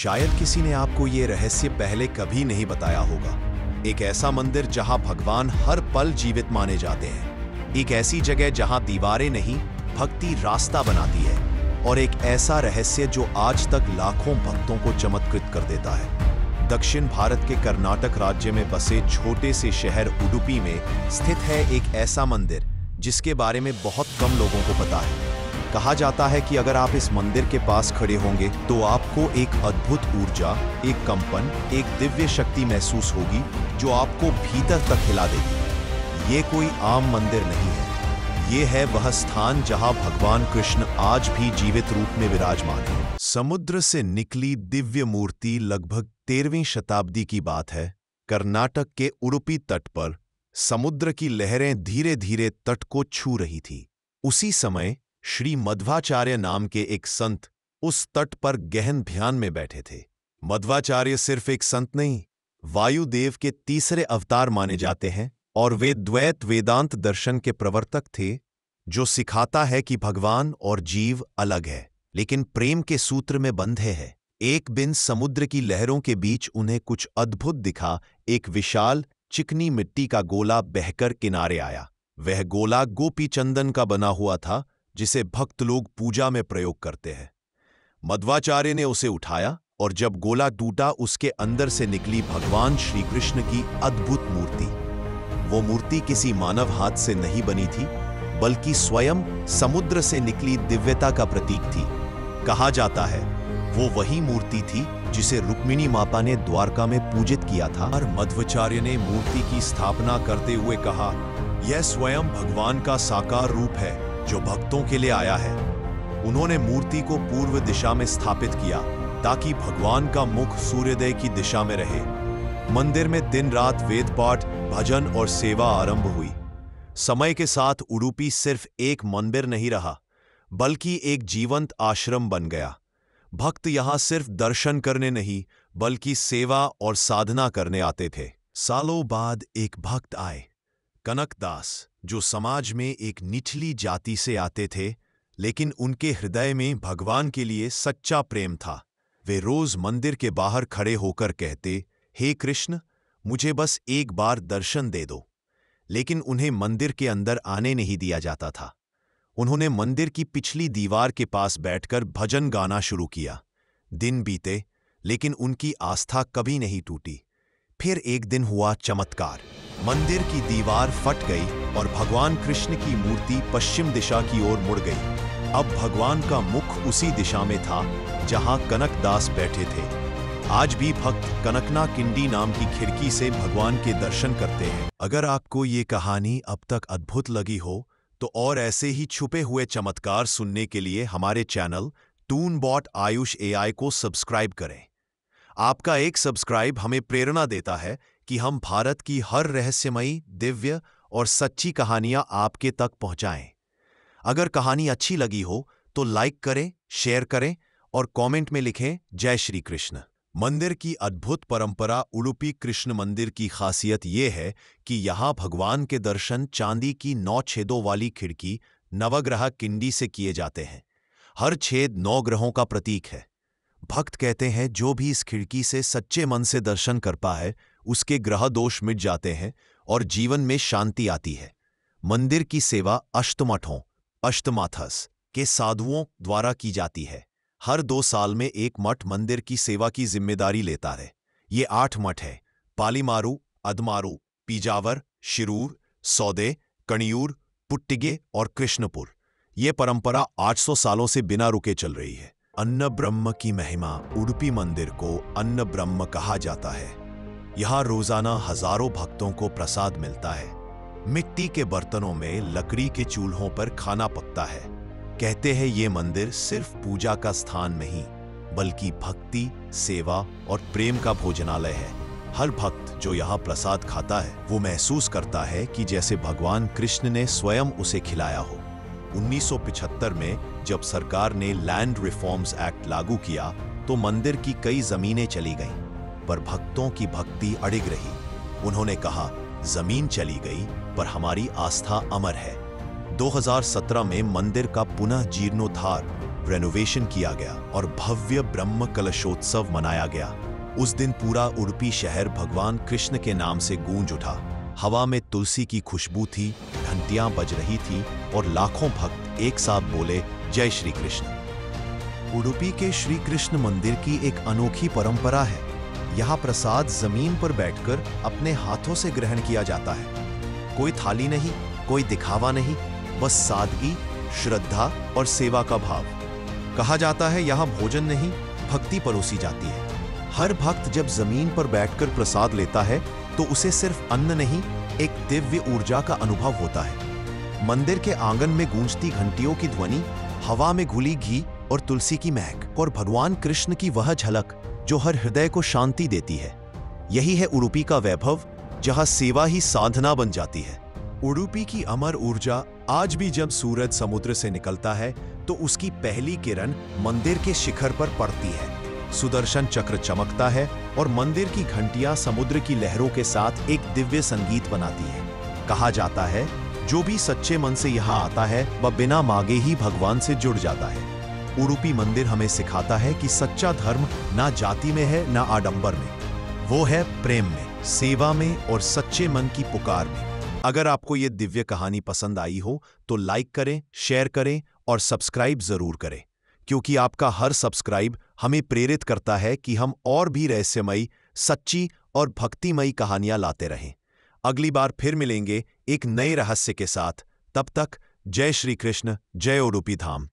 शायद किसी ने आपको ये रहस्य पहले कभी नहीं बताया होगा। एक ऐसा मंदिर जहां भगवान हर पल जीवित माने जाते हैं। एक ऐसी जगह जहां दीवारें नहीं, भक्ति रास्ता बनाती है। और एक ऐसा रहस्य जो आज तक लाखों भक्तों को चमत्कृत कर देता है। दक्षिण भारत के कर्नाटक राज्य में बसे छोटे से शहर उडुपी में स्थित है एक ऐसा मंदिर जिसके बारे में बहुत कम लोगों को पता है। कहा जाता है कि अगर आप इस मंदिर के पास खड़े होंगे तो आपको एक अद्भुत ऊर्जा, एक कंपन, एक दिव्य शक्ति महसूस होगी जो आपको भीतर तक हिला देगी। ये कोई आम मंदिर नहीं है। ये है वह स्थान जहां भगवान कृष्ण आज भी जीवित रूप में विराजमान है। समुद्र से निकली दिव्य मूर्ति लगभग 13वीं शताब्दी की बात है। कर्नाटक के उडुपी तट पर समुद्र की लहरें धीरे धीरे तट को छू रही थी। उसी समय श्री मध्वाचार्य नाम के एक संत उस तट पर गहन ध्यान में बैठे थे। मध्वाचार्य सिर्फ एक संत नहीं, वायुदेव के तीसरे अवतार माने जाते हैं और वे द्वैत वेदांत दर्शन के प्रवर्तक थे, जो सिखाता है कि भगवान और जीव अलग है लेकिन प्रेम के सूत्र में बंधे हैं। एक दिन समुद्र की लहरों के बीच उन्हें कुछ अद्भुत दिखा। एक विशाल चिकनी मिट्टी का गोला बहकर किनारे आया। वह गोला गोपी चंदन का बना हुआ था, जिसे भक्त लोग पूजा में प्रयोग करते हैं। मध्वाचार्य ने उसे उठाया और जब गोला टूटा, उसके अंदर से निकली भगवान श्री कृष्ण की अद्भुत मूर्ति। वो मूर्ति किसी मानव हाथ से नहीं बनी थी, बल्कि स्वयं समुद्र से निकली दिव्यता का प्रतीक थी। कहा जाता है वो वही मूर्ति थी जिसे रुक्मिणी माता ने द्वारका में पूजित किया था। और मध्वाचार्य ने मूर्ति की स्थापना करते हुए कहा, यह स्वयं भगवान का साकार रूप है जो भक्तों के लिए आया है। उन्होंने मूर्ति को पूर्व दिशा में स्थापित किया ताकि भगवान का मुख सूर्योदय की दिशा में रहे। मंदिर में दिन रात वेद पाठ, भजन और सेवा आरंभ हुई। समय के साथ उडुपी सिर्फ एक मंदिर नहीं रहा, बल्कि एक जीवंत आश्रम बन गया। भक्त यहां सिर्फ दर्शन करने नहीं, बल्कि सेवा और साधना करने आते थे। सालों बाद एक भक्त आए, कनकदास, जो समाज में एक निचली जाति से आते थे, लेकिन उनके हृदय में भगवान के लिए सच्चा प्रेम था। वे रोज मंदिर के बाहर खड़े होकर कहते, हे कृष्ण, मुझे बस एक बार दर्शन दे दो। लेकिन उन्हें मंदिर के अंदर आने नहीं दिया जाता था। उन्होंने मंदिर की पिछली दीवार के पास बैठकर भजन गाना शुरू किया। दिन बीते, लेकिन उनकी आस्था कभी नहीं टूटी। फिर एक दिन हुआ चमत्कार। मंदिर की दीवार फट गई और भगवान कृष्ण की मूर्ति पश्चिम दिशा की ओर मुड़ गई। अब भगवान का मुख उसी दिशा में था जहां कनकदास बैठे थे। आज भी भक्त कनकना किंडी नाम की खिड़की से भगवान के दर्शन करते हैं। अगर आपको ये कहानी अब तक अद्भुत लगी हो, तो और ऐसे ही छुपे हुए चमत्कार सुनने के लिए हमारे चैनल टूनबॉट आयुष एआई को सब्सक्राइब करें। आपका एक सब्सक्राइब हमें प्रेरणा देता है कि हम भारत की हर रहस्यमयी, दिव्य और सच्ची कहानियां आपके तक पहुंचाएं। अगर कहानी अच्छी लगी हो तो लाइक करें, शेयर करें और कमेंट में लिखें जय श्री कृष्ण। मंदिर की अद्भुत परंपरा। उडुपी कृष्ण मंदिर की खासियत यह है कि यहाँ भगवान के दर्शन चांदी की 9 छेदों वाली खिड़की नवग्रह किंडी से किए जाते हैं। हर छेद 9 ग्रहों का प्रतीक है। भक्त कहते हैं जो भी इस खिड़की से सच्चे मन से दर्शन कर पाए, उसके ग्रह दोष मिट जाते हैं और जीवन में शांति आती है। मंदिर की सेवा अष्टमठों, अष्टमाथस के साधुओं द्वारा की जाती है। हर 2 साल में एक मठ मंदिर की सेवा की जिम्मेदारी लेता है। ये 8 मठ है: पालीमारू, अदमारू, पीजावर, शिरूर, सौदे, कणियूर, पुट्टिगे और कृष्णपुर। ये परंपरा 800 सालों से बिना रुके चल रही है। अन्न ब्रह्म की महिमा। उडुपी मंदिर को अन्न ब्रह्म कहा जाता है। यहाँ रोजाना हजारों भक्तों को प्रसाद मिलता है। मिट्टी के बर्तनों में लकड़ी के चूल्हों पर खाना पकता है। कहते हैं ये मंदिर सिर्फ पूजा का स्थान नहीं, बल्कि भक्ति, सेवा और प्रेम का भोजनालय है। हर भक्त जो यहाँ प्रसाद खाता है, वो महसूस करता है कि जैसे भगवान कृष्ण ने स्वयं उसे खिलाया हो। 1975 में जब सरकार ने लैंड रिफॉर्म्स एक्ट लागू किया, तो मंदिर की कई जमीनें चली गईं, पर भक्तों की भक्ति अडिग रही। उन्होंने कहा, जमीन चली गई पर हमारी आस्था अमर है। 2017 में मंदिर का पुनः जीर्णोद्धार रेनोवेशन किया गया और भव्य ब्रह्म कलशोत्सव मनाया गया। उस दिन पूरा उडुपी शहर भगवान कृष्ण के नाम से गूंज उठा। हवा में तुलसी की खुशबू थी, घंटियां बज रही थी और लाखों भक्त एक साथ बोले, जय श्री कृष्ण। उडुपी के श्री कृष्ण मंदिर की एक अनोखी परंपरा है। यहाँ प्रसाद जमीन पर बैठकर अपने हाथों से ग्रहण किया जाता है। कोई थाली नहीं, कोई दिखावा नहीं, बस सादगी, श्रद्धा और सेवा का भाव। कहा जाता है यहाँ भोजन नहीं, भक्ति परोसी जाती है। हर भक्त जब जमीन पर बैठकर प्रसाद लेता है तो उसे सिर्फ अन्न नहीं, एक दिव्य ऊर्जा का अनुभव होता है। मंदिर के आंगन में गूंजती घंटियों की ध्वनि, हवा में घुली घी और तुलसी की महक और भगवान कृष्ण की वह झलक जो हर हृदय को शांति देती है। यही है उडुपी का वैभव, जहां सेवा ही साधना बन जाती है। उडुपी की अमर ऊर्जा आज भी जब सूरज समुद्र से निकलता है तो उसकी पहली किरण मंदिर के शिखर पर पड़ती है। सुदर्शन चक्र चमकता है और मंदिर की घंटियां समुद्र की लहरों के साथ एक दिव्य संगीत बनाती है। कहा जाता है, जो भी सच्चे मन से यहाँ आता है वह बिना मांगे ही भगवान से जुड़ जाता है। उडुपी मंदिर हमें सिखाता है कि सच्चा धर्म ना जाति में है, ना आडंबर में, वो है प्रेम में, सेवा में और सच्चे मन की पुकार में। अगर आपको ये दिव्य कहानी पसंद आई हो तो लाइक करें, शेयर करें और सब्सक्राइब जरूर करें, क्योंकि आपका हर सब्सक्राइब हमें प्रेरित करता है कि हम और भी रहस्यमयी, सच्ची और भक्तिमयी कहानियां लाते रहें। अगली बार फिर मिलेंगे एक नए रहस्य के साथ। तब तक जय श्री कृष्ण, जय उडुपी धाम।